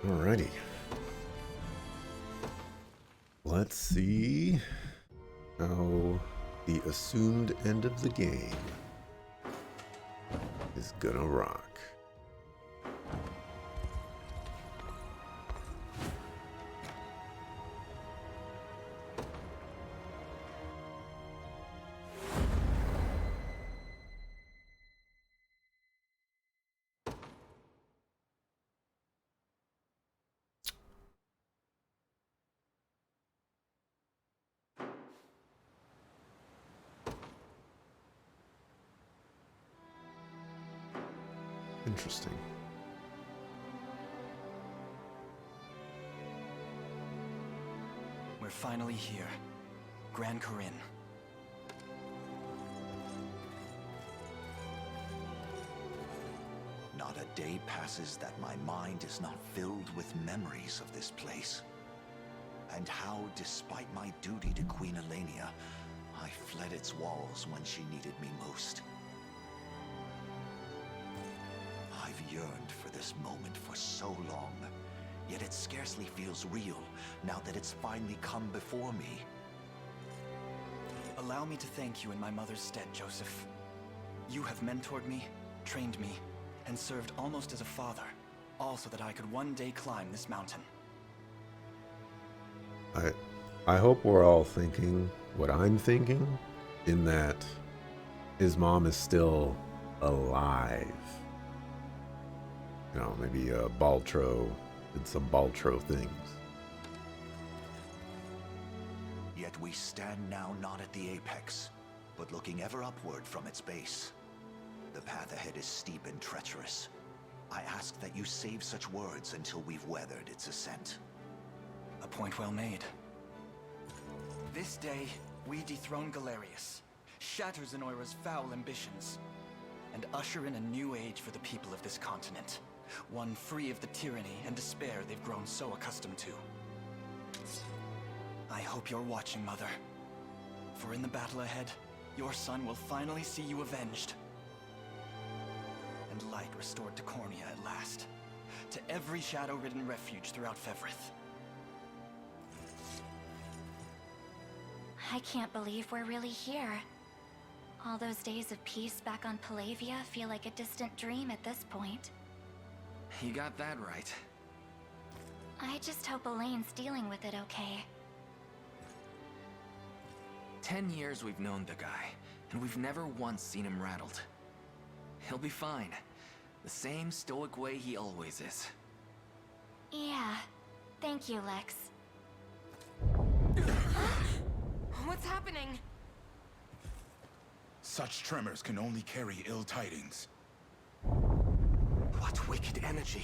Alrighty. Let's see how the assumed end of the game is gonna rock. Interesting. We're finally here. Gran Corinne. Not a day passes that my mind is not filled with memories of this place. And how, despite my duty to Queen Elenia, I fled its walls when she needed me most. I've yearned for this moment for so long, yet it scarcely feels real now that it's finally come before me. Allow me to thank you in my mother's stead, Joseph. You have mentored me, trained me, and served almost as a father, all so that I could one day climb this mountain. I hope we're all thinking what I'm thinking, in that his mom is still alive. You know, maybe Baltro did some Baltro things. Yet we stand now not at the apex, but looking ever upward from its base. The path ahead is steep and treacherous. I ask that you save such words until we've weathered its ascent. A point well made. This day, we dethrone Galerius, shatter Zenoira's foul ambitions, and usher in a new age for the people of this continent. One free of the tyranny and despair they've grown so accustomed to. I hope you're watching, Mother. For in the battle ahead, your son will finally see you avenged. And light restored to Cornea at last. To every shadow-ridden refuge throughout Fevrith. I can't believe we're really here. All those days of peace back on Palavia feel like a distant dream at this point. You got that right. I just hope Elaine's dealing with it okay. 10 years we've known the guy, and we've never once seen him rattled. He'll be fine. The same stoic way he always is. Yeah. Thank you, Lex. What's happening? Such tremors can only carry ill tidings. What wicked energy!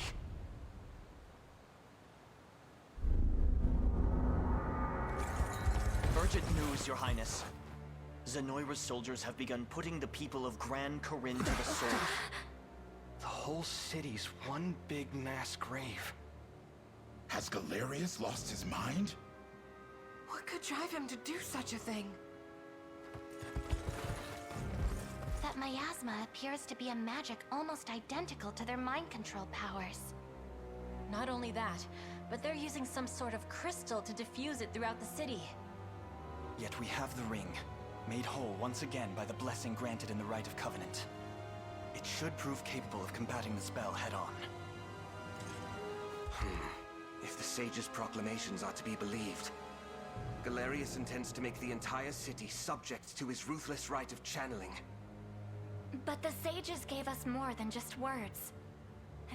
Urgent news, Your Highness. Zenoira's soldiers have begun putting the people of Gran Corinne to the sword. The whole city's one big mass grave. Has Galerius lost his mind? What could drive him to do such a thing? That miasma appears to be a magic almost identical to their mind control powers. Not only that, but they're using some sort of crystal to diffuse it throughout the city. Yet we have the ring, made whole once again by the blessing granted in the Rite of Covenant. It should prove capable of combating the spell head-on. If the sage's proclamations are to be believed, Galerius intends to make the entire city subject to his ruthless rite of channeling. But the sages gave us more than just words.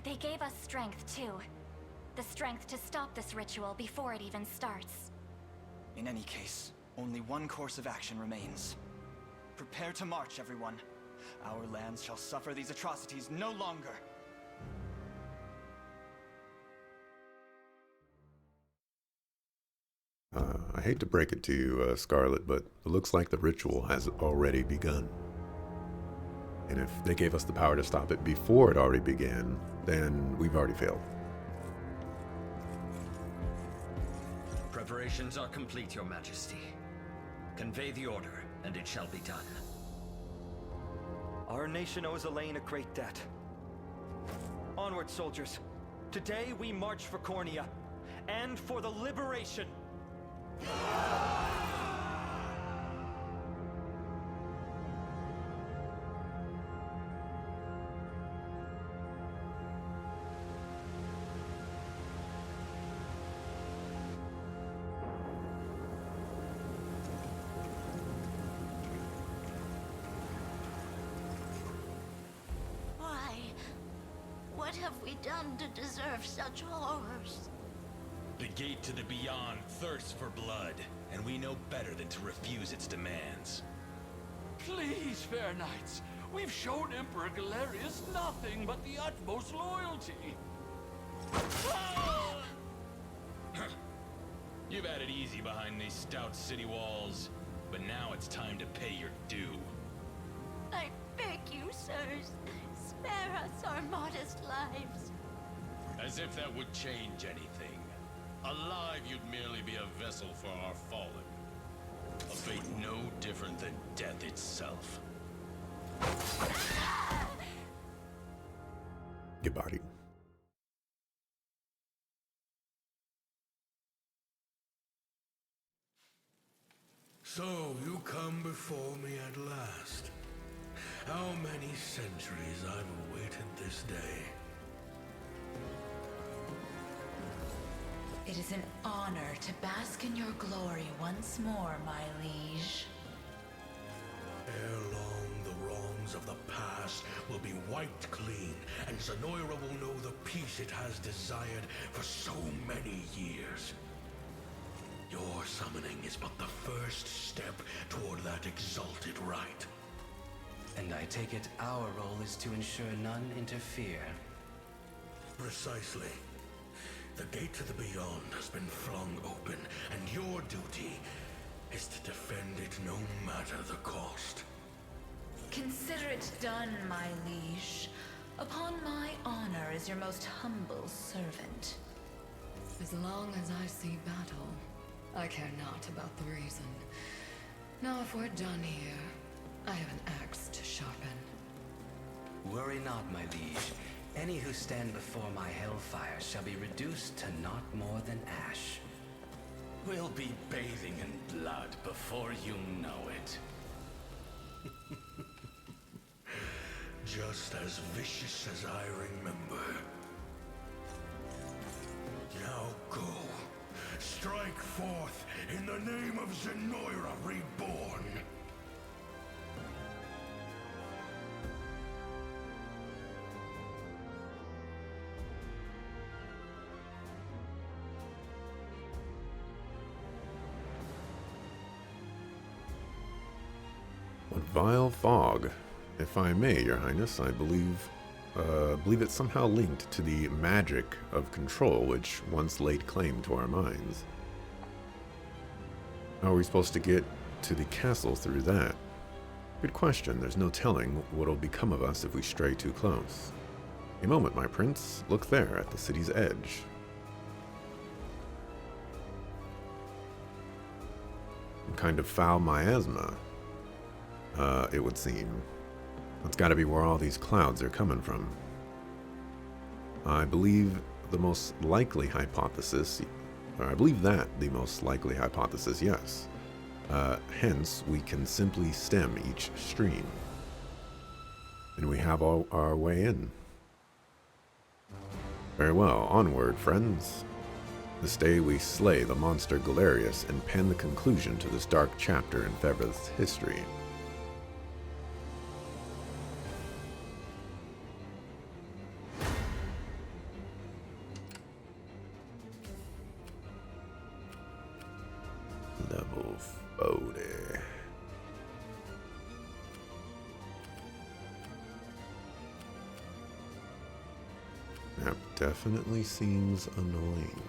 They gave us strength, too. The strength to stop this ritual before it even starts. In any case, only one course of action remains. Prepare to march, everyone. Our lands shall suffer these atrocities no longer. I hate to break it to you, Scarlet, but it looks like the ritual has already begun. And if they gave us the power to stop it before it already began, then we've already failed. Preparations are complete, Your Majesty. Convey the order, and it shall be done. Our nation owes Elaine a great debt. Onward, soldiers. Today we march for Cornea, and for the liberation. Why? What have we done to deserve such horrors? The gate to the beyond thirsts for blood, and we know better than to refuse its demands. Please, fair knights, we've shown Emperor Galerius nothing but the utmost loyalty. You've had it easy behind these stout city walls, but now it's time to pay your due. I beg you, sirs, spare us our modest lives. As if that would change anything. Alive, you'd merely be a vessel for our fallen. A fate no different than death itself. Get bodied. So, you come before me at last. How many centuries I've awaited this day. It is an honor to bask in your glory once more, my liege. Ere long, the wrongs of the past will be wiped clean, and Zenoira will know the peace it has desired for so many years. Your summoning is but the first step toward that exalted right. And I take it our role is to ensure none interfere. Precisely. The gate to the beyond has been flung open, and your duty is to defend it no matter the cost. Consider it done, my liege. Upon my honor as your most humble servant. As long as I see battle, I care not about the reason. Now if we're done here, I have an axe to sharpen. Worry not, my liege. Any who stand before my hellfire shall be reduced to not more than ash. We'll be bathing in blood before you know it. Just as vicious as I remember. Now go. Strike forth in the name of Zenoira Reborn. What vile fog. If I may, Your Highness, I believe it's somehow linked to the magic of control which once laid claim to our minds. How are we supposed to get to the castle through that? Good question. There's no telling what'll become of us if we stray too close. A moment, my prince. Look there, at the city's edge. Some kind of foul miasma, it would seem. That's got to be where all these clouds are coming from. I believe the most likely hypothesis, or I believe that the most likely hypothesis, yes. Hence, we can simply stem each stream. And we have all our way in. Very well, onward, friends. This day we slay the monster Galerius and pen the conclusion to this dark chapter in Fevra's history. Level 40. That definitely seems annoying.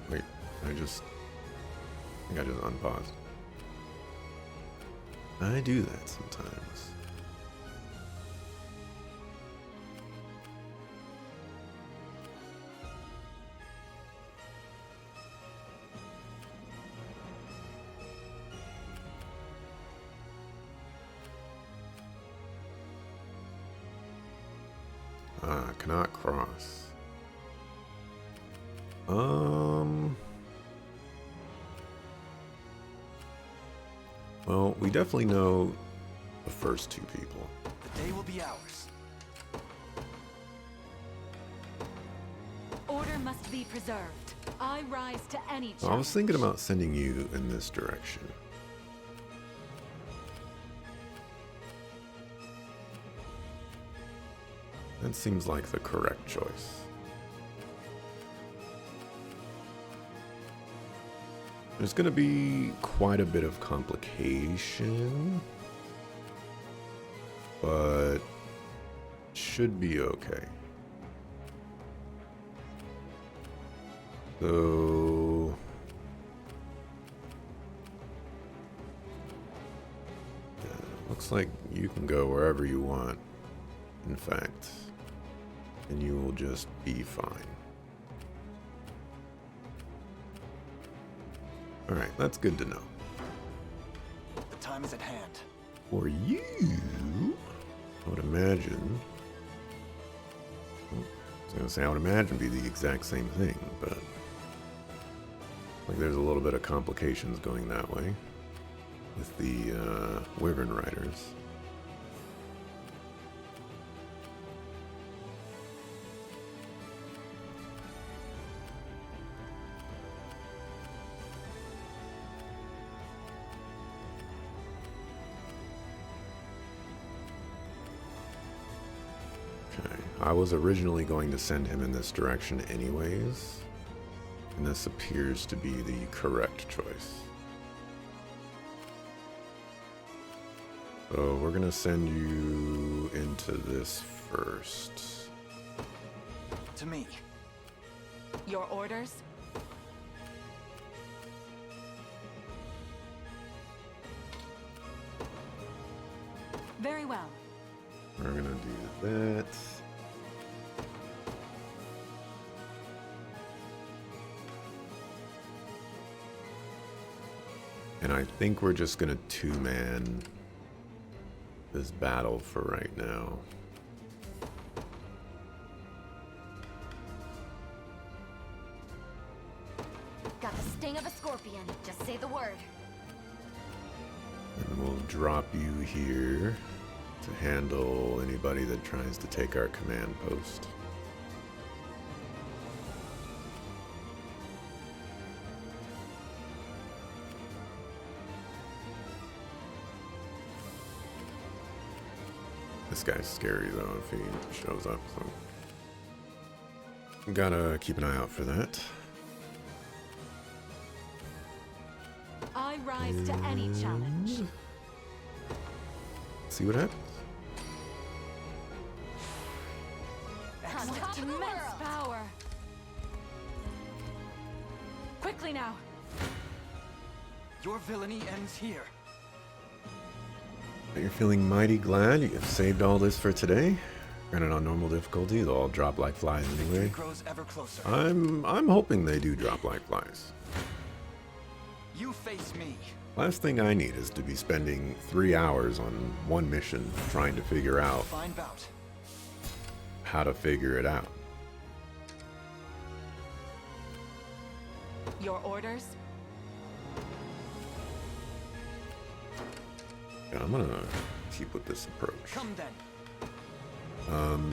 Wait, I think I just unpaused. I do that sometimes. Cannot cross. Well, we definitely know the first two people. The day will be ours. Order must be preserved. I rise to any challenge. I was thinking about sending you in this direction. That seems like the correct choice. There's going to be quite a bit of complication, but should be okay. So yeah, looks like you can go wherever you want, in fact, and you will just be fine. Alright, that's good to know. The time is at hand. For you, I would imagine... I was going to say I would imagine be the exact same thing, but... like there's a little bit of complications going that way with the Wyvern Riders. I was originally going to send him in this direction anyways, and this appears to be the correct choice. So we're going to send you into this first. To me. Your orders? Very well. We're going to do that. And I think we're just gonna two-man this battle for right now. Got the sting of a scorpion. Just say the word. And we'll drop you here to handle anybody that tries to take our command post. This guy's scary though if he shows up, so gotta keep an eye out for that. I rise to any challenge. See what happens. What immense power! Quickly now! Your villainy ends here. You're feeling mighty glad you have saved all this for today. Granted, on normal difficulty, they'll all drop like flies anyway. It grows ever closer. I'm hoping they do drop like flies. You face me. Last thing I need is to be spending 3 hours on one mission trying to figure out Fine bout. how to figure it out. Your orders? Yeah, I'm gonna keep with this approach. Come then.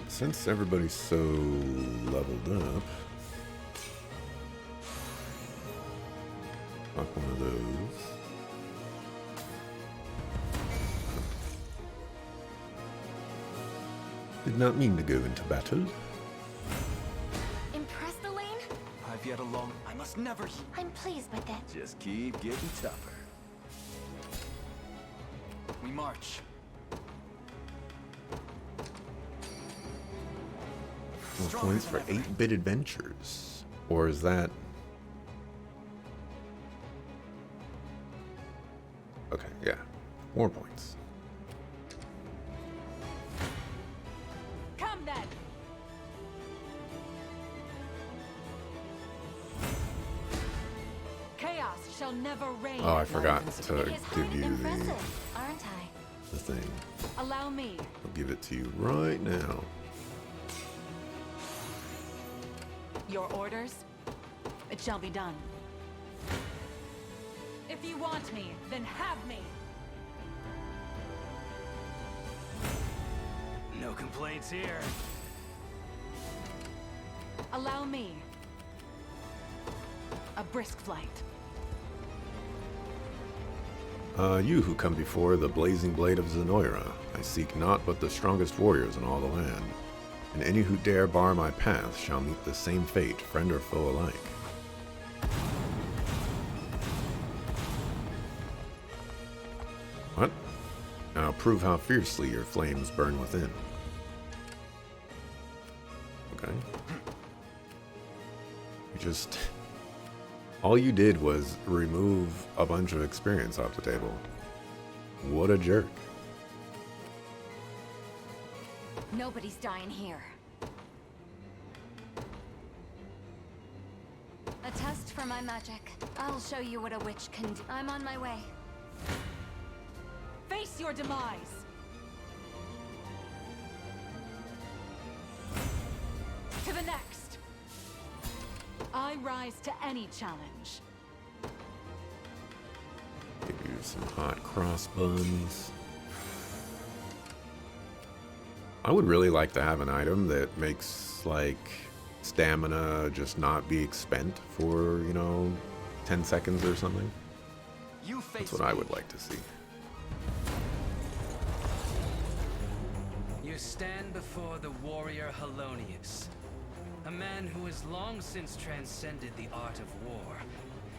Since everybody's so leveled up, fuck one of those. Did not mean to go into battle. Impressed, Elaine? I've yet a long... I must never... I'm pleased with it. Just keep getting tougher. We march. More points for 8-bit adventures. Or is that... okay, yeah. More points. Come then. Chaos shall never reign. Oh, I forgot to It is give you impressive, aren't I? the thing. Allow me. I'll give it to you right now. Your orders? It shall be done. If you want me, then have me. No complaints here. Allow me. A brisk flight. You who come before the blazing blade of Zenoira, I seek naught but the strongest warriors in all the land. And any who dare bar my path shall meet the same fate, friend or foe alike. What? Now prove how fiercely your flames burn within. Okay. You just... all you did was remove a bunch of experience off the table. What a jerk. Nobody's dying here. A test for my magic. I'll show you what a witch can do. I'm on my way. Face your demise. To the next. I rise to any challenge. Give you some hot cross buns. I would really like to have an item that makes, like, stamina just not be expent for, you know, 10 seconds or something. That's what I would like to see. You stand before the warrior Halonius, a man who has long since transcended the art of war,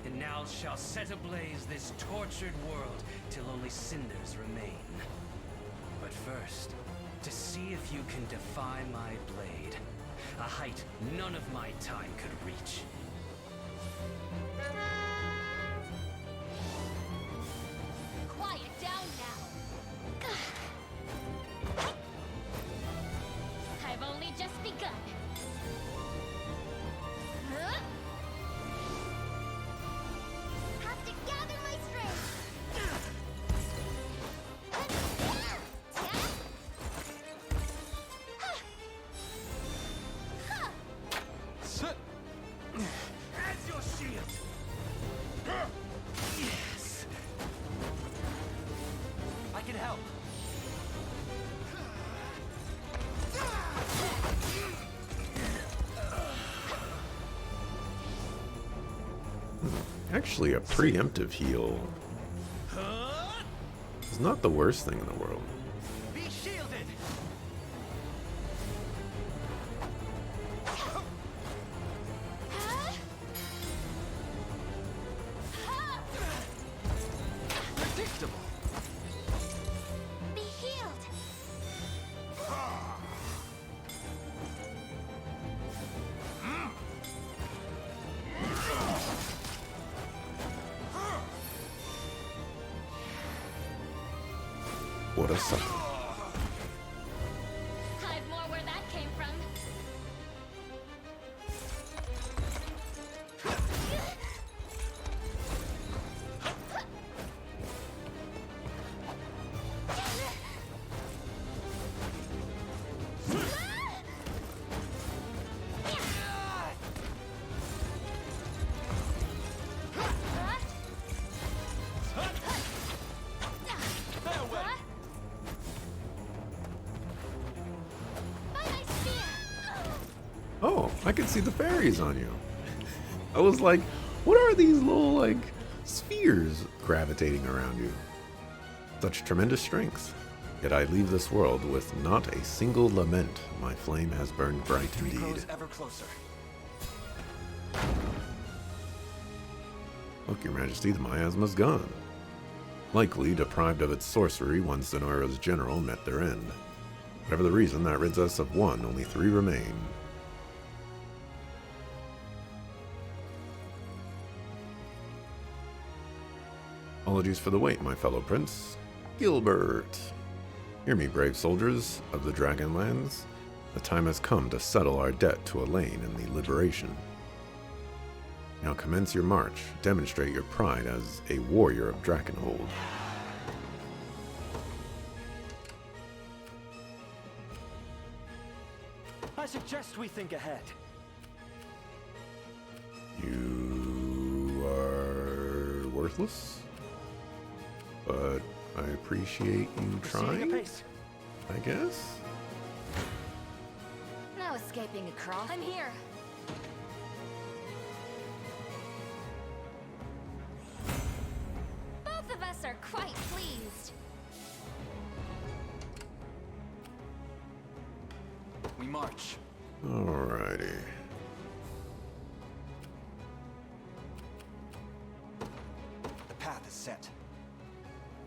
and now shall set ablaze this tortured world till only cinders remain. But first, to see if you can defy my blade, a height none of my time could reach. Quiet down now. I've only just begun. Huh? Have to gather my strength. As your shield. Yes. I can help. Actually, a preemptive heal is not the worst thing in the world. Be shielded. Predictable. Be healed. What a sucker. I've more where that came from. Oh, I can see the fairies on you. I was like, what are these little, like, spheres gravitating around you? Such tremendous strength. Yet I leave this world with not a single lament. My flame has burned bright indeed. Ever closer. Look, Your Majesty, the miasma's gone. Likely deprived of its sorcery once Zenoira's general met their end. Whatever the reason, that rids us of one, only 3 remain. Apologies for the wait, my fellow prince. Gilbert. Hear me, brave soldiers of the Dragonlands. The time has come to settle our debt to Elaine and the Liberation. Now commence your march. Demonstrate your pride as a warrior of Drakenhold. I suggest we think ahead. You are worthless, but I appreciate you trying, I guess? No escaping across. I'm here. Both of us are quite pleased. We march. Alrighty. The path is set.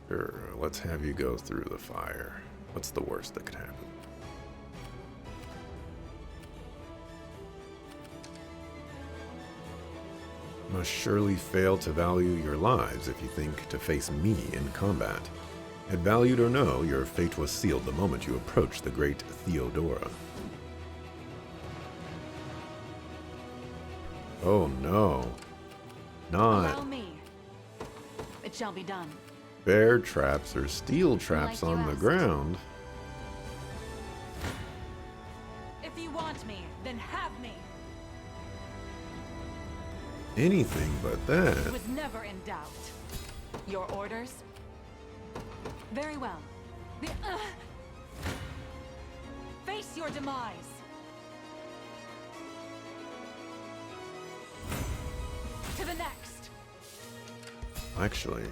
Sure, let's have you go through the fire. What's the worst that could happen? Must surely fail to value your lives if you think to face me in combat. Had valued or no, your fate was sealed the moment you approached the great Theodora. Oh no. Allow Not me. It shall be done. bear traps or steel traps Like you on the asked. ground. If you want me, then have me. Anything but It that. was never in doubt. Your orders? Very well. Face your demise. To the next. Actually,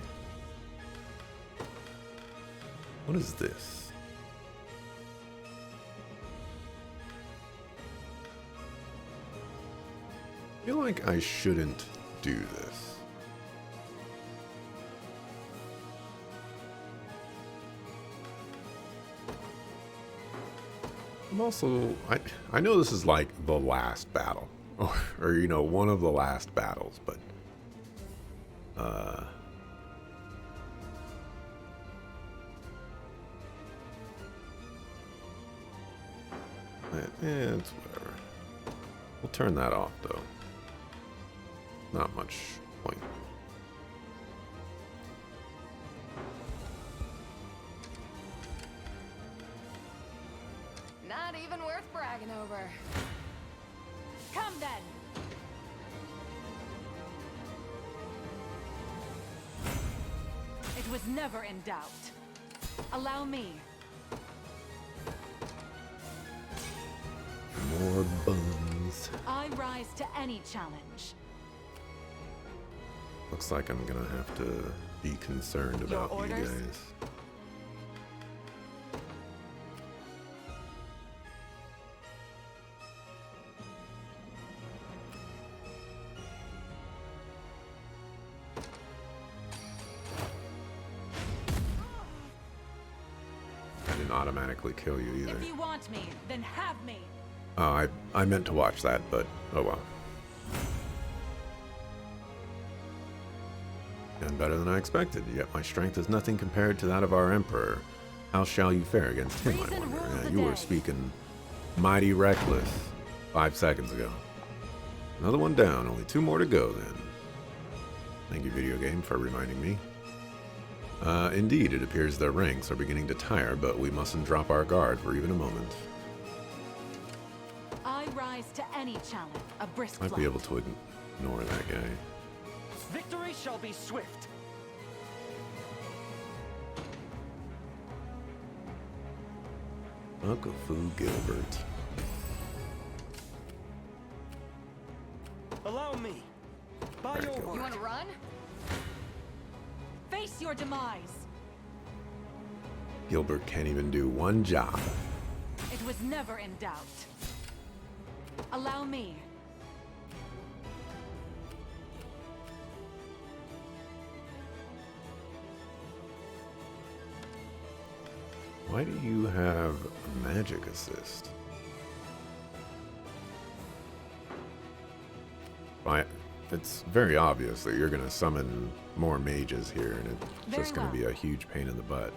what is this? I feel like I shouldn't do this. I'm also, I know this is like the last battle, or you know, one of the last battles, but it's whatever. We'll turn that off though. Not much point. Not even worth bragging over. Come then. It was never in doubt. Allow me. More buns. I rise to any challenge. Looks like I'm gonna have to be concerned Your about you orders? guys. I didn't automatically kill you either. If you want me, then have me. Oh, I meant to watch that, but oh well. Done better than I expected, yet my strength is nothing compared to that of our Emperor. How shall you fare against him, I wonder? Yeah, you were speaking mighty reckless 5 seconds ago. Another one down, only 2 more to go then. Thank you, video game, for reminding me. Indeed, it appears their ranks are beginning to tire, but we mustn't drop our guard for even a moment. I rise to any challenge. A brisk Might be able to ignore that guy. Victory shall be swift. Uncle Fu Gilbert. Allow me. By your word. You want to run? Face your demise. Gilbert can't even do one job. It was never in doubt. Allow me. Why do you have a magic assist? it's very obvious that you're going to summon more mages here, and it's just going to be a huge pain in the butt.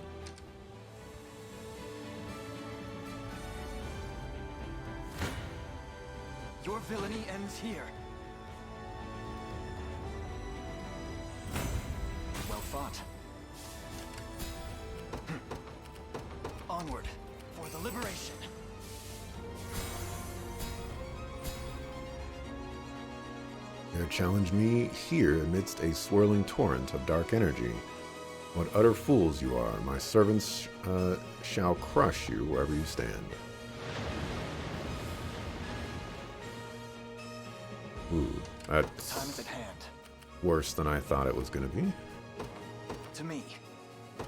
Your villainy ends here. Well fought. Onward for the liberation. You challenge me here amidst a swirling torrent of dark energy. What utter fools you are! My servants shall crush you wherever you stand. Ooh, that's Time is at hand. worse than I thought it was going to be. To me,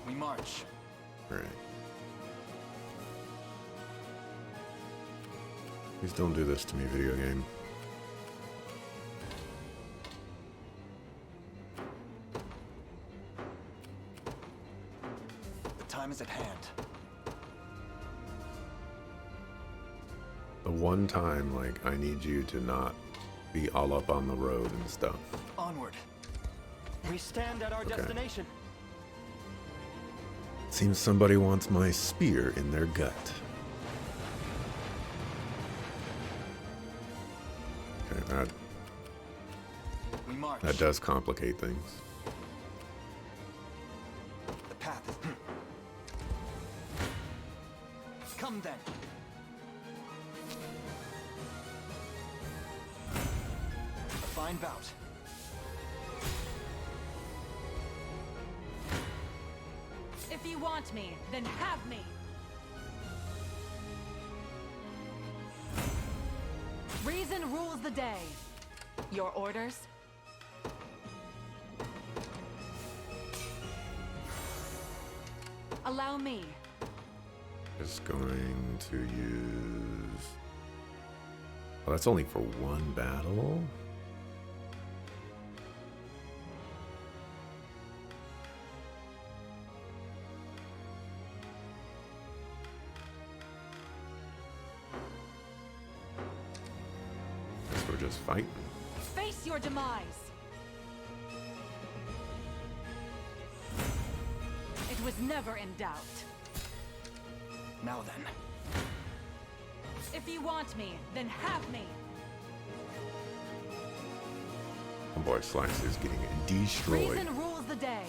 we march. All right. Please don't do this to me, video game. The time is at hand. The one time, like, I need you to not be all up on the road and stuff. Onward. We stand at our destination. Seems somebody wants my spear in their gut. Okay, We march. that does complicate things. The path is... Come then. A fine bout. If you want me, then have me. Reason rules the day. Your orders? Allow me. Just going to use... Oh, that's only for one battle? Guess we're just fighting. Face your demise. It was never in doubt. Now then. If you want me, then have me. Oh boy, Slice is getting destroyed. Reason rules the day.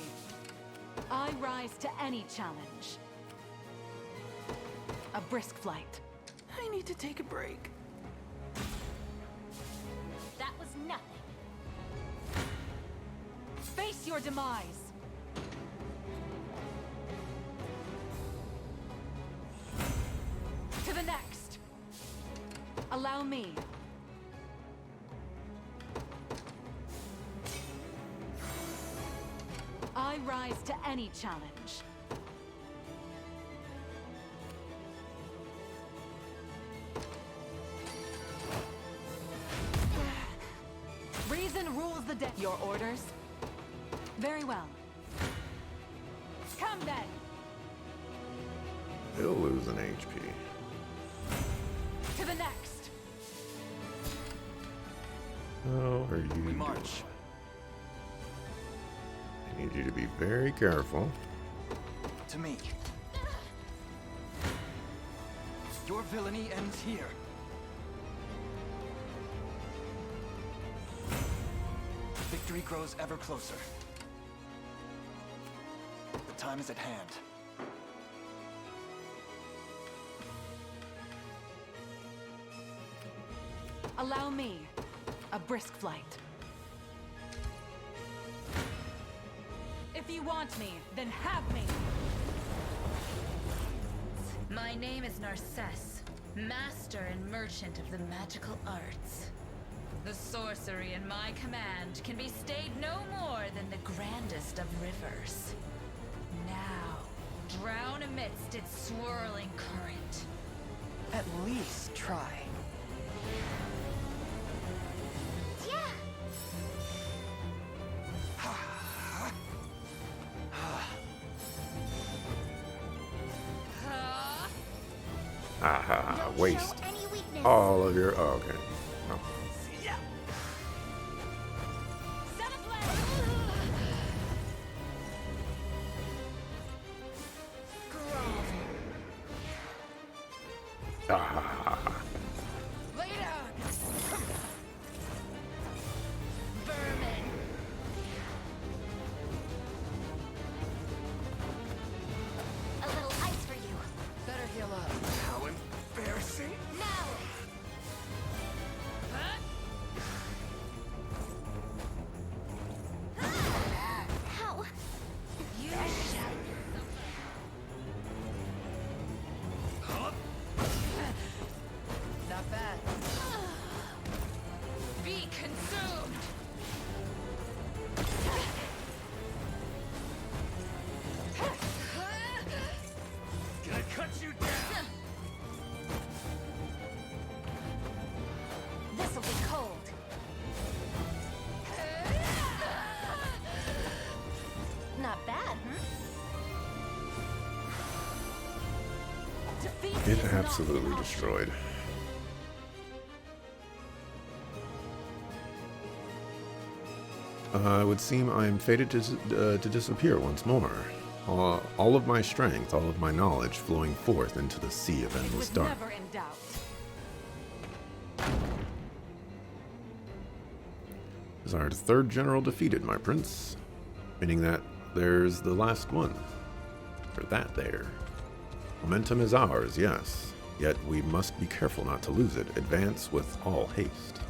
I rise to any challenge. A brisk flight. I need to take a break. That was nothing. Face your demise. To the next. Allow me. I rise to any challenge. Reason rules the day. Your orders? Very well. Come then. He'll lose an HP. To the next. How are you We doing? march. I need you to be very careful. To me. Your villainy ends here. Victory grows ever closer. The time is at hand. Allow me. A brisk flight. If you want me, then have me. My name is Narcisse, master and merchant of the magical arts. The sorcery in my command can be stayed no more than the grandest of rivers. Now, drown amidst its swirling current. At least try. Aha, waste all of your... Oh, okay. No. Ah. Lay down! Vermin! A little ice for you. Better heal up. How embarrassing. Now! How? You shall. Not bad. Be consumed! Gonna cut you down! This'll be cold. Not bad, Defeat It is not absolutely an option. destroyed. It would seem I am fated to disappear once more. All of my strength, all of my knowledge flowing forth into the sea of It endless was dark. never in doubt. Is our third general defeated, my prince? Meaning that there's the last one. Or that there. Momentum is ours, yes. Yet we must be careful not to lose it. Advance with all haste.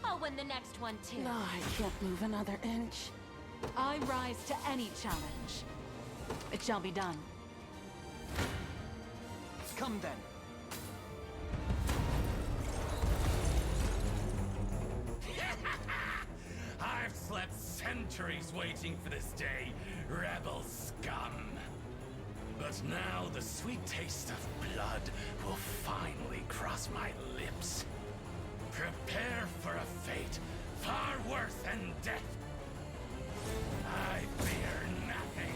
I'll win the next one too. No, I can't move another inch. I rise to any challenge. It shall be done. Come then. I've slept centuries waiting for this day, rebel scum. But now the sweet taste of blood will finally cross my lips. Prepare for a fate far worse than death. I fear nothing.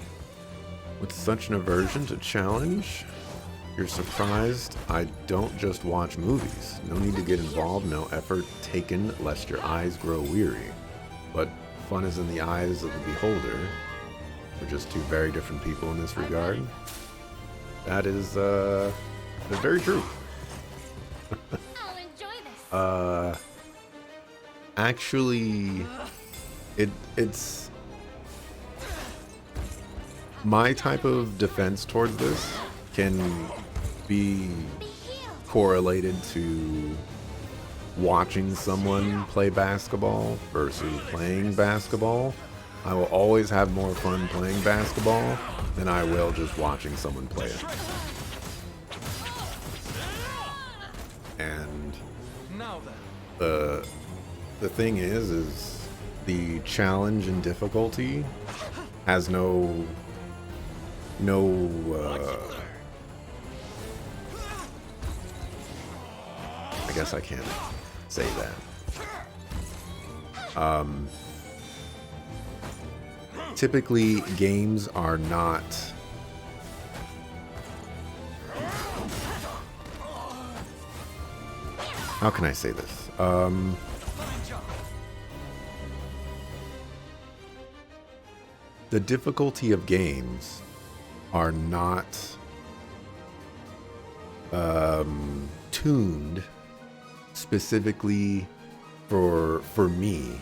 With such an aversion to challenge, you're surprised I don't just watch movies. No need to get involved, no effort taken lest your eyes grow weary. But fun is in the eyes of the beholder. We're just two very different people in this regard. That is very true. I'll enjoy this. Actually, it's my type of defense towards this can be correlated to watching someone play basketball versus playing basketball. I will always have more fun playing basketball than I will just watching someone play it. And Now then. the thing is the challenge and difficulty has no I guess I can't say that. Typically games are not how can I say this? The difficulty of games are not tuned specifically for me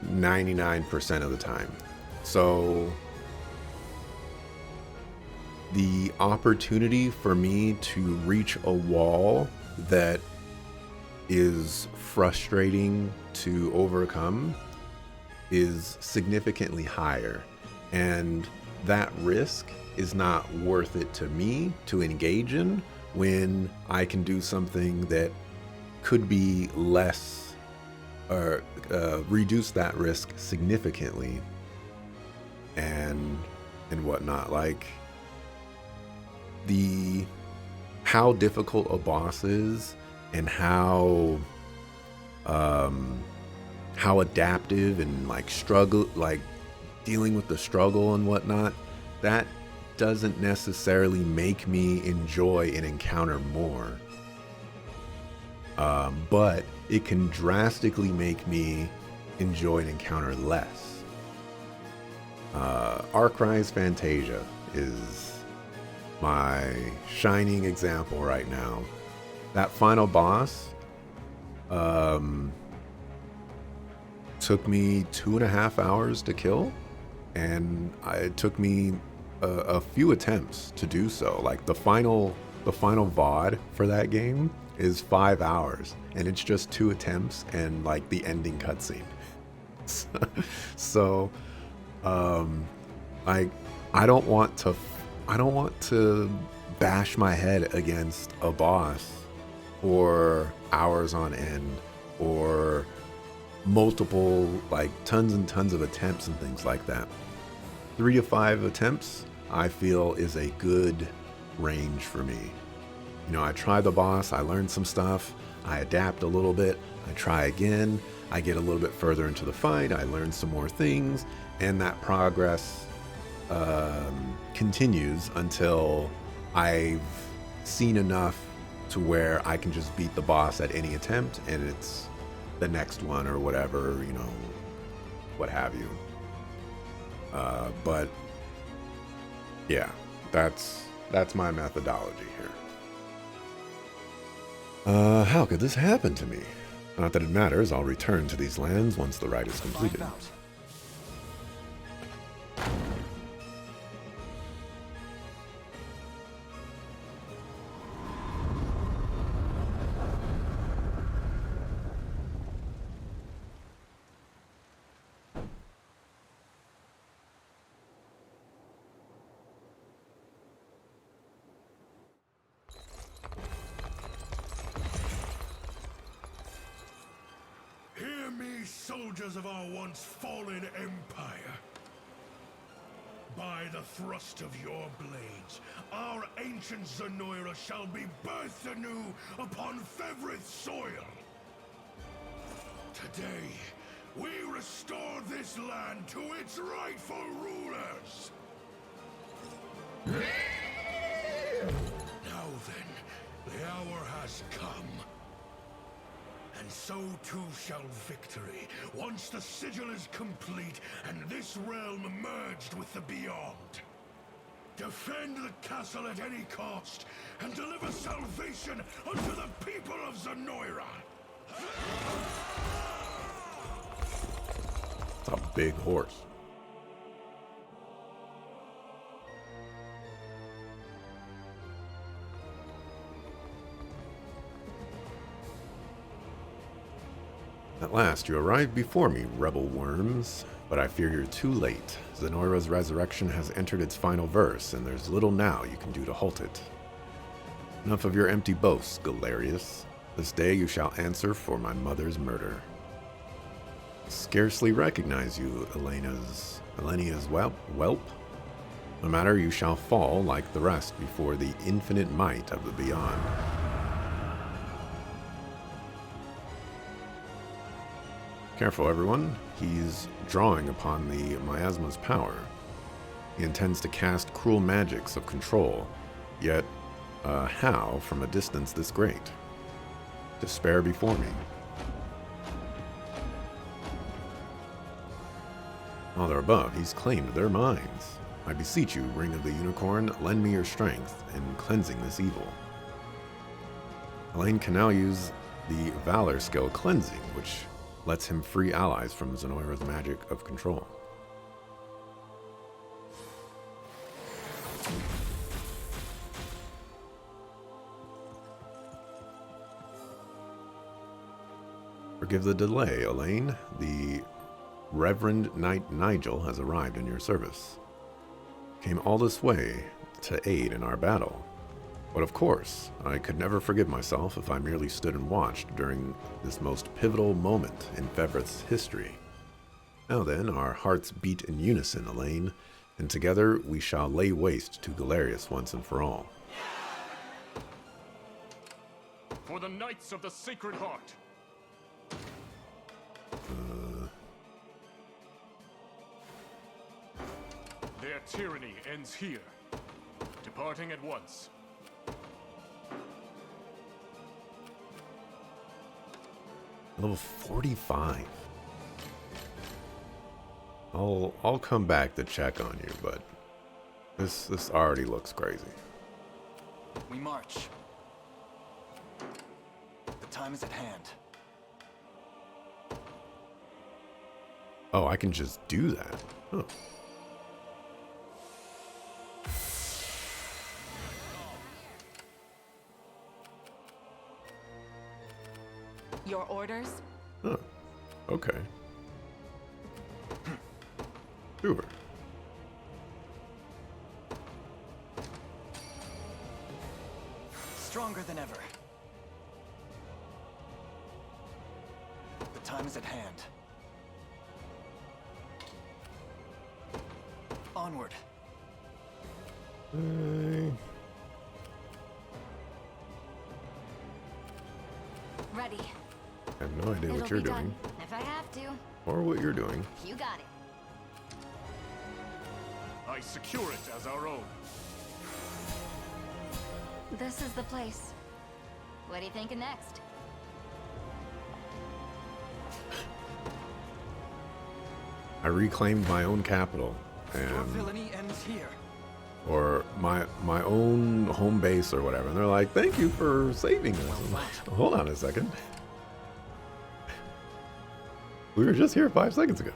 99% of the time. So the opportunity for me to reach a wall that is frustrating to overcome is significantly higher, and that risk is not worth it to me to engage in when I can do something that could be less or reduce that risk significantly and whatnot. Like how difficult a boss is and how adaptive and like dealing with the struggle and whatnot, that doesn't necessarily make me enjoy an encounter more. But it can drastically make me enjoy an encounter less. Arcry's Fantasia is my shining example right now. That final boss took me 2.5 hours to kill, and it took me a few attempts to do so. Like the final VOD for that game is 5 hours, and it's just 2 attempts and like the ending cutscene. So, like, I don't want to bash my head against a boss for hours on end, or multiple, like, tons and tons of attempts and things like that. 3 to 5 attempts, I feel, is a good range for me. You know, I try the boss, I learn some stuff, I adapt a little bit, I try again, I get a little bit further into the fight, I learn some more things, and that progress continues until I've seen enough to where I can just beat the boss at any attempt, and it's the next one or whatever, you know, what have you. But yeah, that's my methodology here. How could this happen to me? Not that it matters, I'll return to these lands once the rite is completed. Soldiers of our once fallen empire. By the thrust of your blades, our ancient Zenoira shall be birthed anew upon Fevrith soil. Today, we restore this land to its rightful rulers. Now then, the hour has come. And so too shall victory, once the sigil is complete and this realm merged with the beyond. Defend the castle at any cost, and deliver salvation unto the people of Zenoira. It's a big horse. At last, you arrive before me, rebel worms, but I fear you're too late. Zenoira's resurrection has entered its final verse, and there's little now you can do to halt it. Enough of your empty boasts, Galerius. This day you shall answer for my mother's murder. Scarcely recognize you, Elena's whelp. No matter, you shall fall like the rest before the infinite might of the beyond. Careful, everyone. He's drawing upon the miasma's power. He intends to cast cruel magics of control, yet how from a distance this great? Despair before me. While they're above, he's claimed their minds. I beseech you, Ring of the Unicorn, lend me your strength in cleansing this evil. Elaine can now use the Valor skill Cleansing, which lets him free allies from Zenoira's magic of control. Forgive the delay, Elaine. The Reverend Knight Nigel has arrived in your service. Came all this way to aid in our battle. But of course, I could never forgive myself if I merely stood and watched during this most pivotal moment in Fevrith's history. Now then, our hearts beat in unison, Elaine, and together we shall lay waste to Galerius once and for all. For the Knights of the Sacred Heart! Their tyranny ends here, departing at once. Level 45. I'll come back to check on you, but this already looks crazy. We march. The time is at hand. Oh, I can just do that. Oh. Your orders? Oh. Okay. Sure. Stronger than ever. The time is at hand. Onward. Ready. I have no idea what It'll you're be done doing. if I have to. Or what you're doing. You got it. I secure it as our own. This is the place. What are you thinking next? I reclaimed my own capital. Your And villainy ends here. or my own home base or whatever. And they're like, thank you for saving us. I'm like, hold on a second. We were just here 5 seconds ago.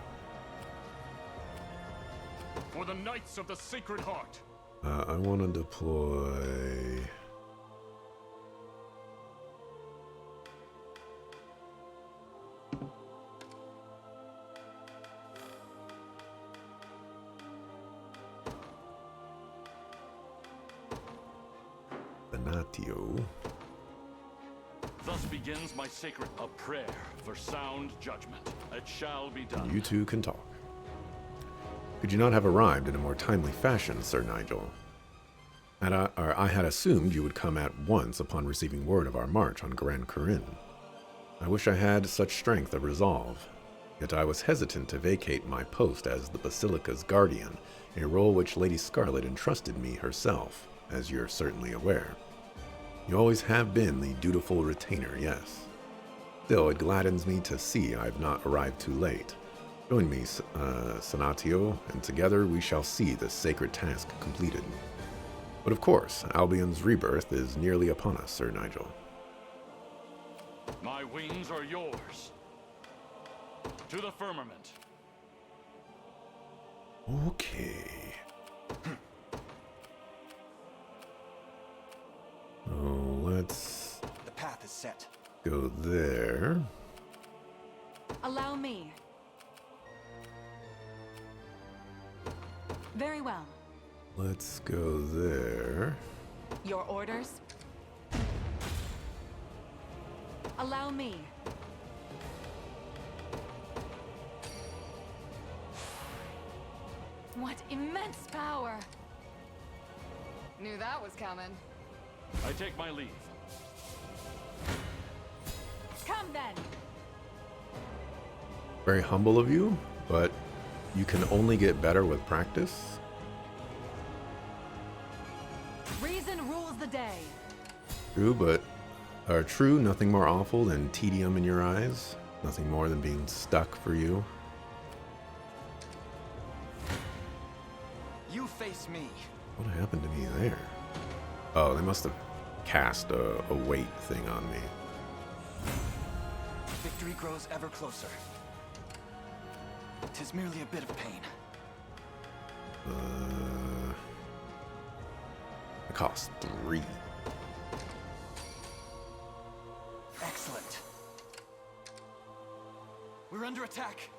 For the Knights of the Sacred Heart. I want to deploy... Benatio. Thus begins my sacred a prayer for sound judgment. It shall be done. You two can talk. Could you not have arrived in a more timely fashion, Sir Nigel? I had assumed you would come at once upon receiving word of our march on Grand Corinne. I wish I had such strength of resolve, yet I was hesitant to vacate my post as the Basilica's guardian, a role which Lady Scarlet entrusted me herself, as you're certainly aware. You always have been the dutiful retainer, yes. Still, it gladdens me to see I've not arrived too late. Join me, Senatio, and together we shall see this sacred task completed. But of course, Albion's rebirth is nearly upon us, Sir Nigel. My wings are yours. To the firmament. Okay. Oh, let's... The path is set. Go there. Allow me. Very well. Let's go there. Your orders? Allow me. What immense power! Knew that was coming. I take my leave. Come then! Very humble of you, but you can only get better with practice. Reason rules the day. True, but true, nothing more awful than tedium in your eyes. Nothing more than being stuck for you. You face me. What happened to me there? Oh, they must have cast a weight thing on me. Victory grows ever closer. 'Tis merely a bit of pain. It costs 3. Excellent. We're under attack.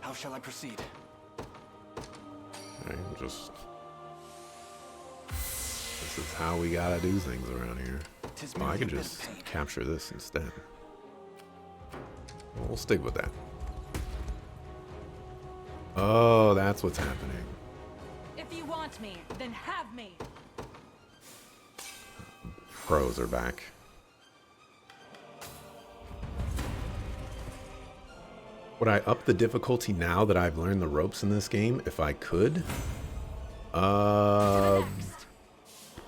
How shall I proceed? Okay, just... This is how we gotta do things around here. Oh, I can just capture this instead. We'll stick with that. Oh, that's what's happening. If you want me, then have me. Pros are back. Would I up the difficulty now that I've learned the ropes in this game if I could?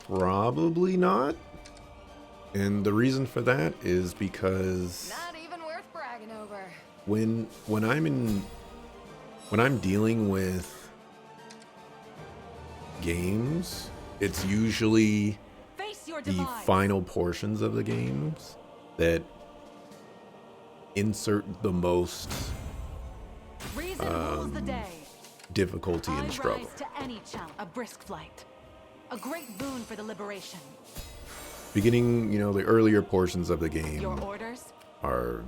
Probably not. And the reason for that is because Not even worth bragging over. when I'm dealing with games, it's usually Face your the demise. final portions of the games that insert the most Reason rules the day. difficulty I and struggle. rise to any challenge. A brisk flight. A great boon for the liberation. Beginning, you know, the earlier portions of the game Your orders? are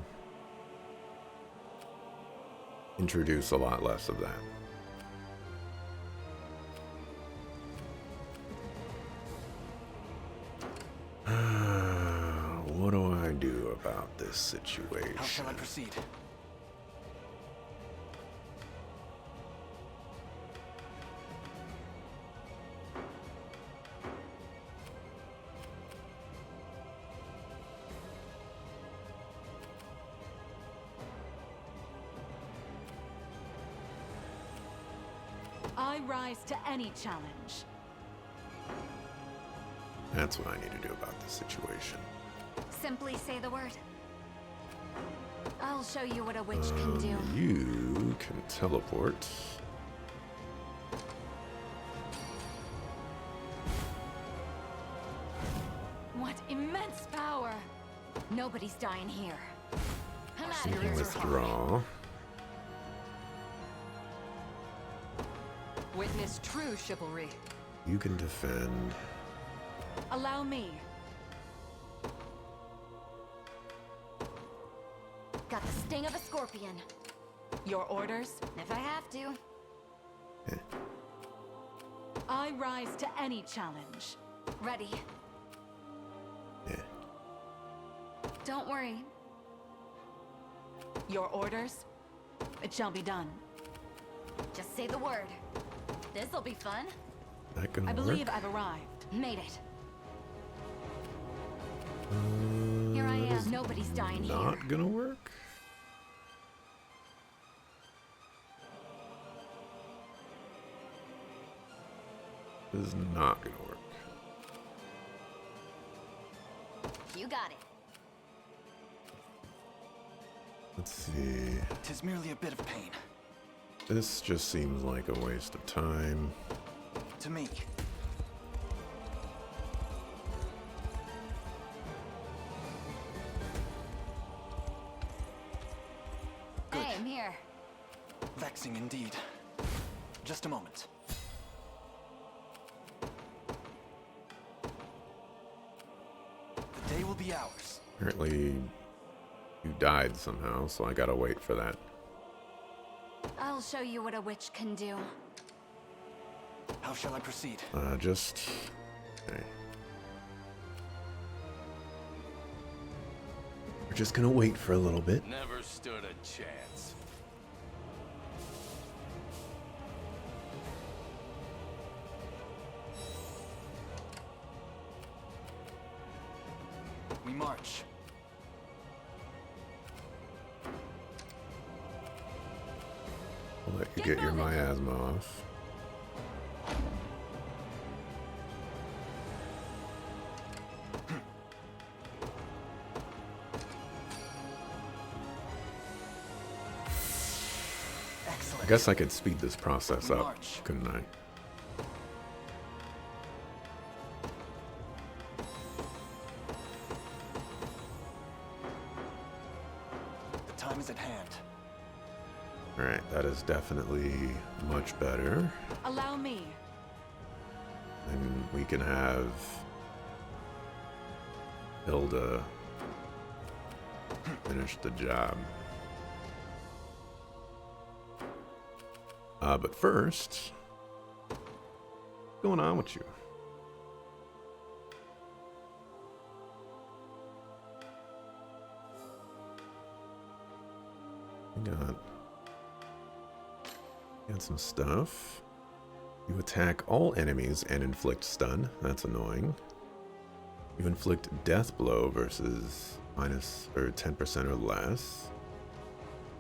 introduce a lot less of that. What do I do about this situation? How shall I proceed? I rise to any challenge. That's what I need to do about this situation. Simply say the word. I'll show you what a witch can do. You can teleport. What immense power! Nobody's dying here. I'm out You of can here. withdraw. Witness true chivalry. You can defend. Allow me. Got the sting of a scorpion. Your orders? If I have to. I rise to any challenge. Ready. Yeah. Don't worry. Your orders? It shall be done. Just say the word. This'll be fun. That can I work. believe I've arrived. Made it. Here I am. Nobody's dying here. Not gonna work. This is not gonna work. You got it. Let's see. Tis merely a bit of pain. This just seems like a waste of time. To me. Good. Hey, I'm here. Vexing indeed. Just a moment. The day will be ours. Apparently, you died somehow, so I gotta wait for that. I'll show you what a witch can do. How shall I proceed? Just... Okay. We're just gonna wait for a little bit. Never stood a chance. We march. I'll let you get your miasma off. I guess I could speed this process up, couldn't I? The time is at hand. Alright, that is definitely much better. Allow me. And we can have Hilda finish the job. But first, what's going on with you? Got some stuff. You attack all enemies and inflict stun. That's annoying. You inflict death blow versus minus or 10% or less.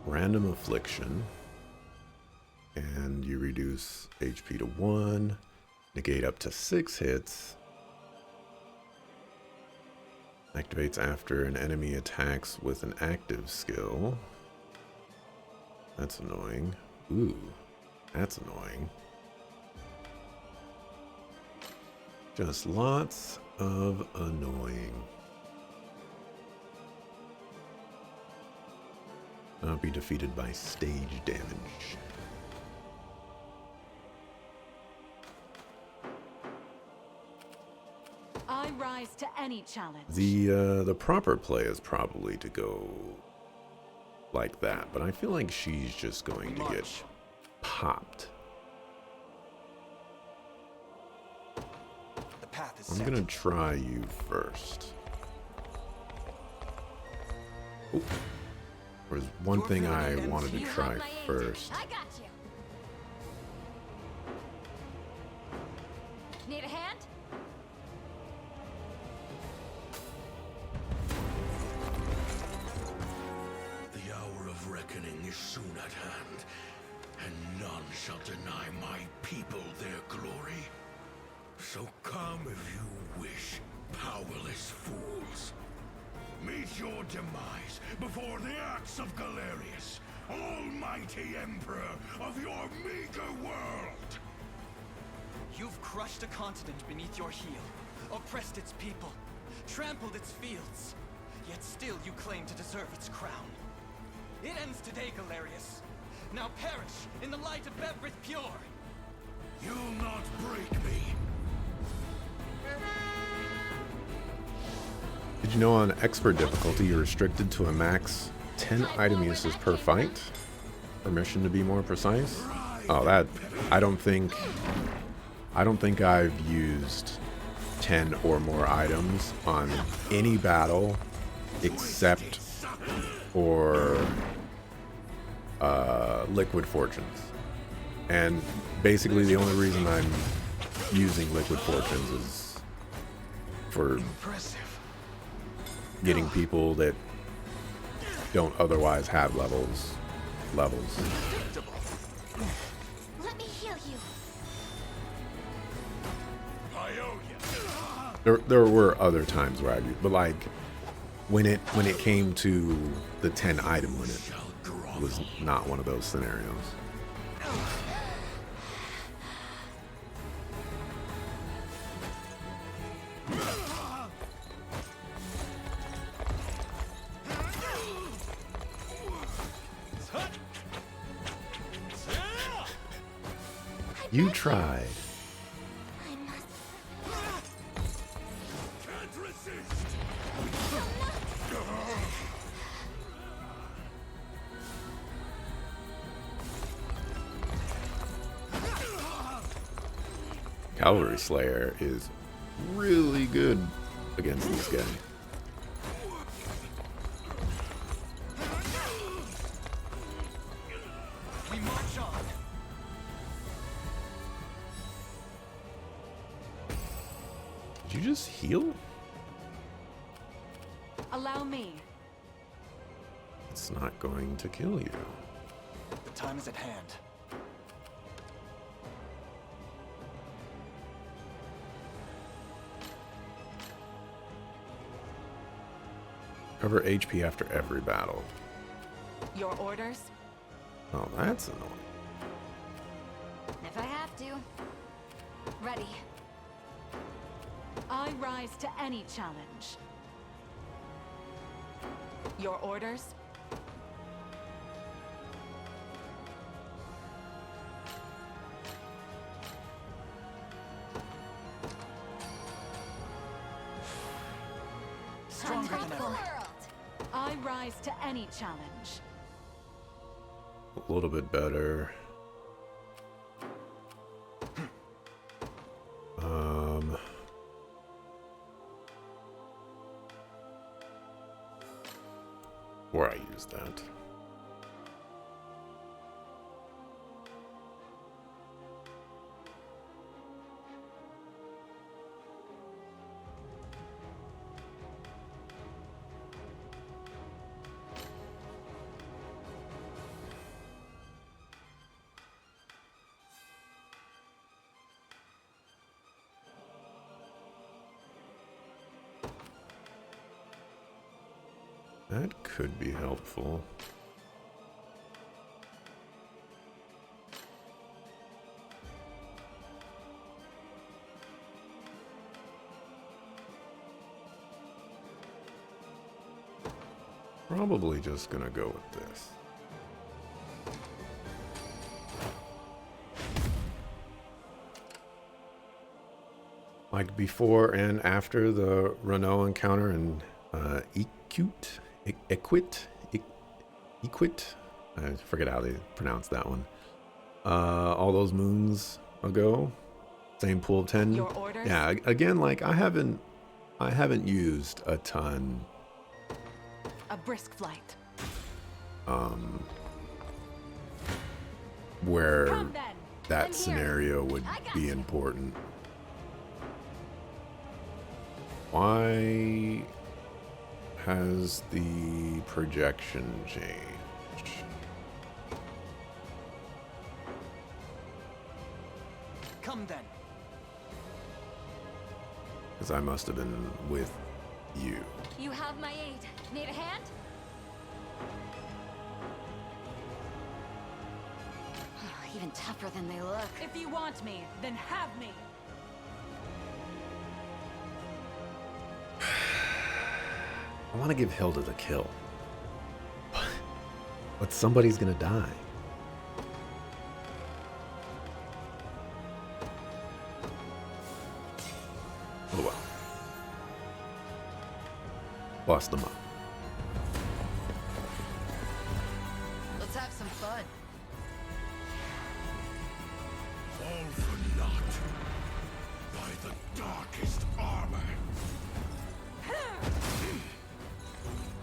Random affliction. And you reduce HP to 1. Negate up to 6 hits. Activates after an enemy attacks with an active skill. That's annoying. Ooh, that's annoying. Just lots of annoying. Not be defeated by stage damage. I rise to any challenge. The proper play is probably to go like that, but I feel like she's just going to get popped. The path is I'm set. gonna try you first. Ooh. There's one thing I wanted to try first. I got you. Need a hand? The hour of reckoning is soon at hand, and none shall deny my people their glory. So come if you wish, powerless fools. Meet your demise before the axe of Galerius, almighty emperor of your meager world! You've crushed a continent beneath your heel, oppressed its people, trampled its fields, yet still you claim to deserve its crown. It ends today, Galerius. Now perish in the light of Bevrith Pure! You'll not break me! Did you know on expert difficulty you're restricted to a max 10 item uses per fight? Permission to be more precise? Oh, that I don't think I've used 10 or more items on any battle except for Liquid Fortunes. And basically the only reason I'm using Liquid Fortunes is for getting people that don't otherwise have levels. Let me heal you. I owe you. There were other times where I used, but like when it came to the 10 item limit, it was not one of those scenarios. You tried. Cavalry Slayer is really good against this guy. We march on. Did you just heal? Allow me. It's not going to kill you. The time is at hand. Cover HP after every battle. Your orders? Oh, that's annoying. If I have to. Ready. I rise to any challenge. Your orders? Stronger than ever. I rise to any challenge. A little bit better. Where I use that. That could be helpful. probably just gonna go with this. Like before and after the Renault encounter in Equit, I forget how they pronounce that one. All those moons ago, same pool of 10. Your orders? Yeah, again, like I haven't used a ton. A brisk flight. Where Come then. that scenario would be important. Why has the projection changed? Come then. Because I must have been with you. You have my aid. Need a hand? Even tougher than they look. If you want me, then have me. I want to give Hilda the kill. But somebody's gonna die. Oh well. Bust them up. Let's have some fun. All for naught by the darkest armor.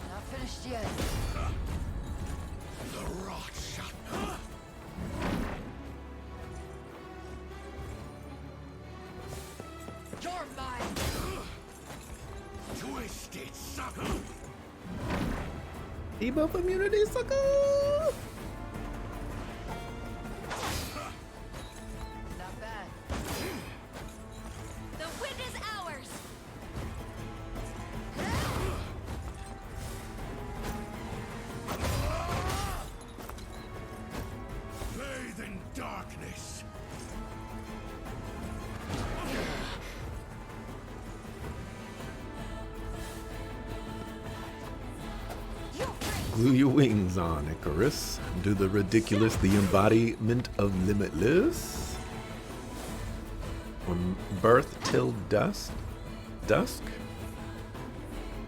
Not finished yet. The rot shot. You're mine. Twisted sucker. Debuff immunity, sucker! Not bad. The wind is ours! Bathe in darkness. Glue your wings on, Icarus. Do the ridiculous, the embodiment of limitless. From birth till dusk?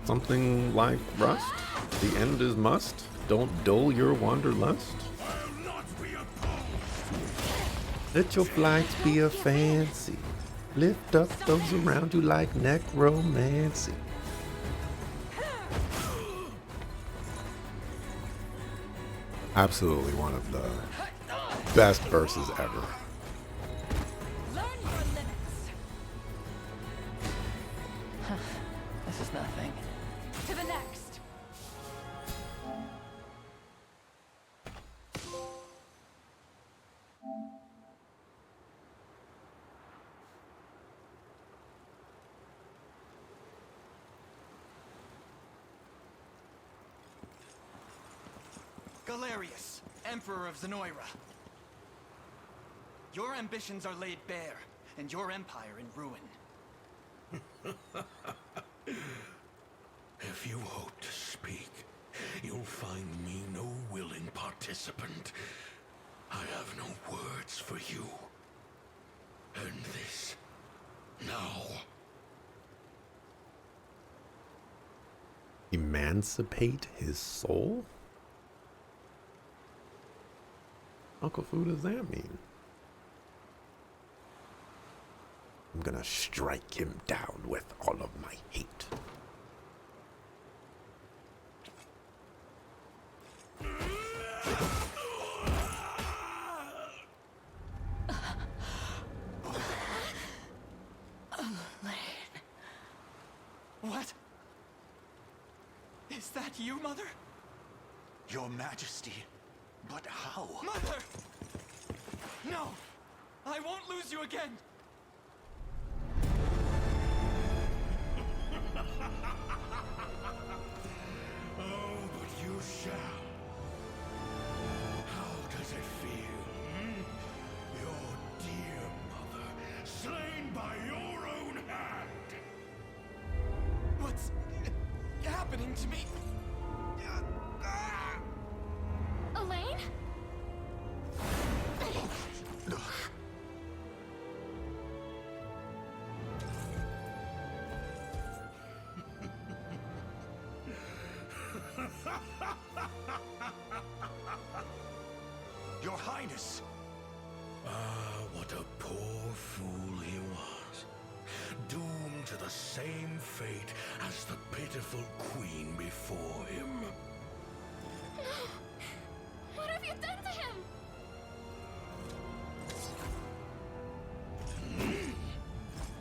Something like rust? The end is must? Don't dull your wanderlust? I'll not be opposed. Let your flights be a fancy. Lift up those around you like necromancy. Absolutely one of the best verses ever. Learn your limits. This is nothing. To the next. Galerius, Emperor of Zenoira. Your ambitions are laid bare, and your empire in ruin. If you hope to speak, you'll find me no willing participant. I have no words for you. End this now. Emancipate his soul? Uncle Fu, does that mean? I'm gonna strike him down with all of my hate. What? Is that you, Mother? Your Majesty, but how? Mother! No! I won't lose you again! Oh, but you shall. How does it feel, Your dear mother, slain by your own hand. What's happening to me? Your Highness! Ah, what a poor fool he was. Doomed to the same fate as the pitiful queen before him. No! What have you done to him?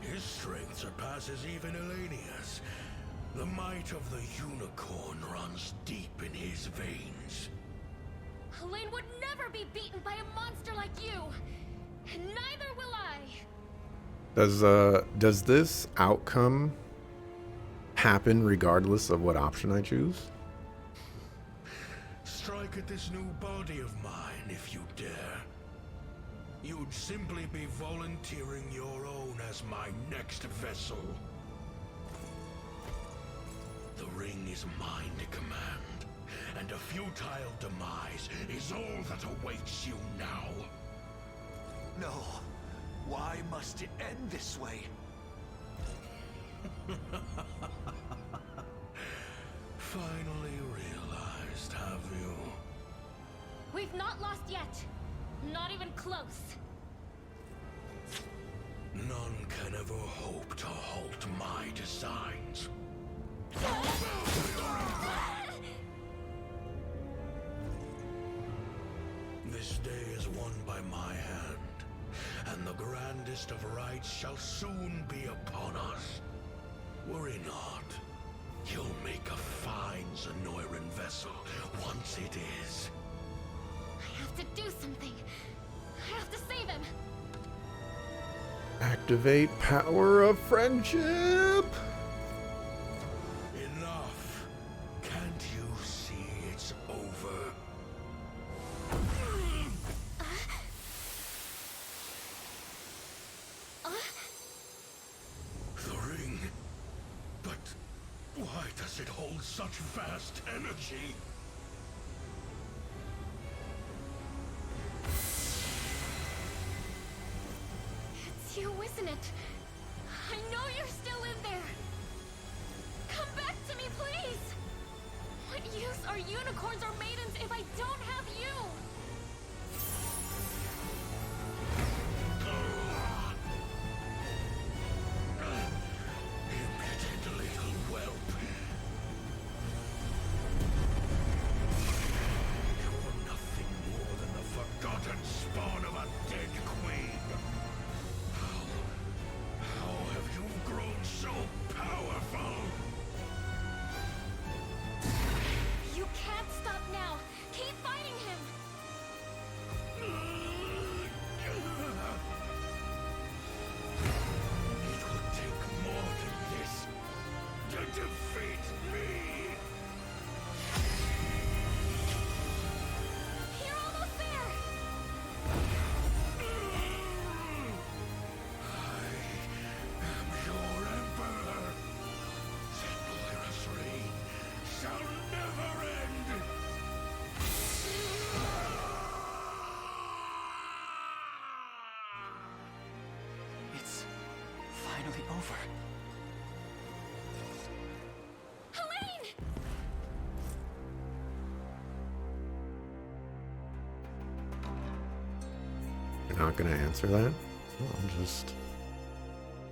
His strength surpasses even Elenia's. The might of the unicorn runs deep in his veins. Helene would never be beaten by a monster like you! And neither will I! Does this outcome happen regardless of what option I choose? Strike at this new body of mine if you dare. You'd simply be volunteering your own as my next vessel. The ring is mine to command, and a futile demise is all that awaits you now. No. Why must it end this way? Finally realized, have you? We've not lost yet. Not even close. None can ever hope to halt my designs. This day is won by my hand, and the grandest of rights shall soon be upon us. Worry not. You'll make a fine Zenoiran vessel once it is. I have to do something. I have to save him. Activate power of friendship! Enough. Can't you see it's over? The ring. But why does it hold such vast energy? It's you, isn't it? I know you're still in there. Come back to me, please! What use are unicorns or maidens if I don't have you? Impudent little whelp. You're nothing more than the forgotten spawn of a dead queen. How have you grown so powerful? You can't stop now. Keep fighting him. It will take more than this to defeat me. You're almost there. I am your emperor. Zenoira's reign shall never end. It's finally over. Helene! You're not gonna answer that? Well,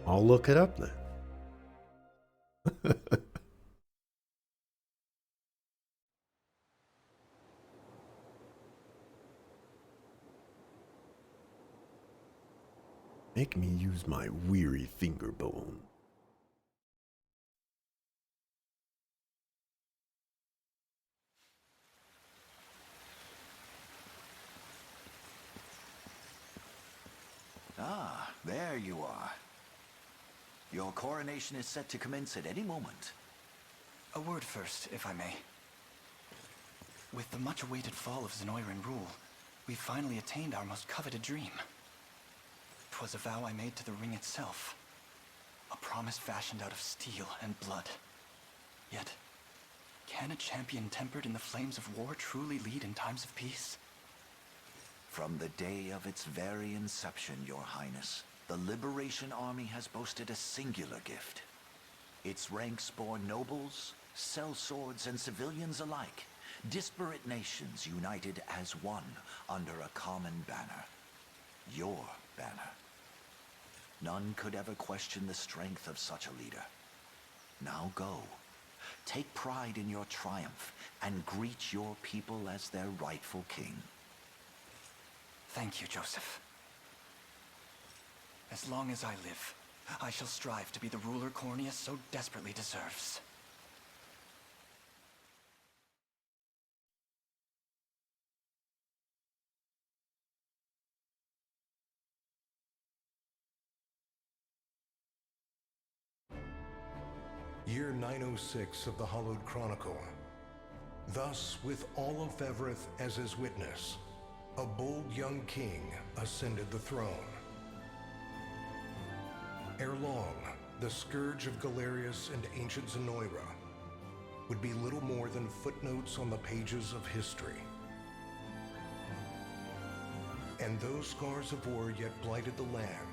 I'll look it up then. Make me use my weary finger bone. Ah, there you are. Your coronation is set to commence at any moment. A word first, if I may. With the much-awaited fall of Zenoiran rule, we finally attained our most coveted dream. 'Twas a vow I made to the ring itself. A promise fashioned out of steel and blood. Yet, can a champion tempered in the flames of war truly lead in times of peace? From the day of its very inception, Your Highness, the Liberation Army has boasted a singular gift. Its ranks bore nobles, sellswords, and civilians alike, Disparate nations united as one under a common banner. Your banner. None could ever question the strength of such a leader. Now go. Take pride in your triumph and greet your people as their rightful king. Thank you, Joseph. As long as I live, I shall strive to be the ruler Cornea so desperately deserves. Year 906 of the Hallowed Chronicle. Thus, with all of Fevrith as his witness, a bold young king ascended the throne. Ere long, the scourge of Galerius and ancient Zenoira would be little more than footnotes on the pages of history. And those scars of war yet blighted the land.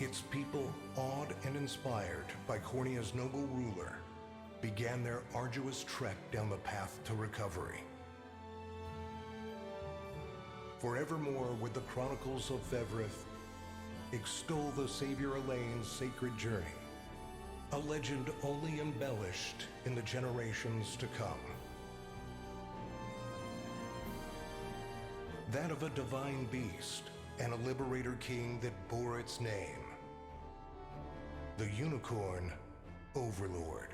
Its people, awed and inspired by Cornea's noble ruler, began their arduous trek down the path to recovery. Forevermore would the Chronicles of Fevrith extol the Savior Elaine's sacred journey, a legend only embellished in the generations to come. That of a divine beast and a liberator king that bore its name, the unicorn Overlord.